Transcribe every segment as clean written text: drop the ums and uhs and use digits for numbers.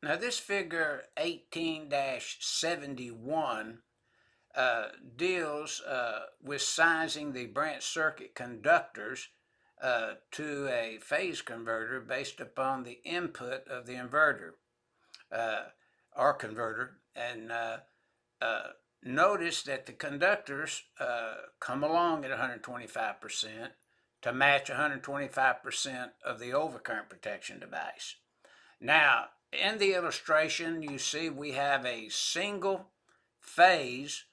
Now this figure 18-71 deals with sizing the branch circuit conductors to a phase converter based upon the input of the inverter or converter. And notice that the conductors come along at 125% to match 125% of the overcurrent protection device. Now, in the illustration, you see we have a single phase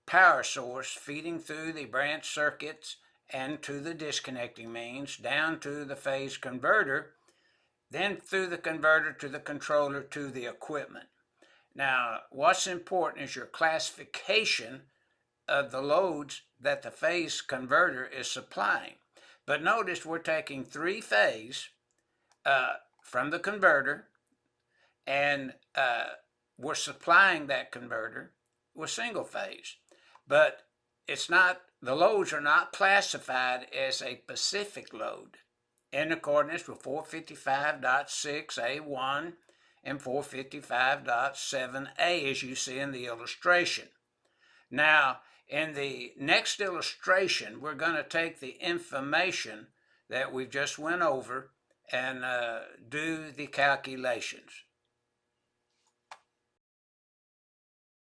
power source feeding through the branch circuits and to the disconnecting means down to the phase converter, then through the converter to the controller to the equipment. Now, what's important is your classification of the loads that the phase converter is supplying. But notice we're taking three phase from the converter, and we're supplying that converter with single phase. But it's not, the loads are not classified as a specific load in accordance with 455.6A1 and 455.7A, as you see in the illustration. Now, in the next illustration, we're going to take the information that we've just went over and do the calculations.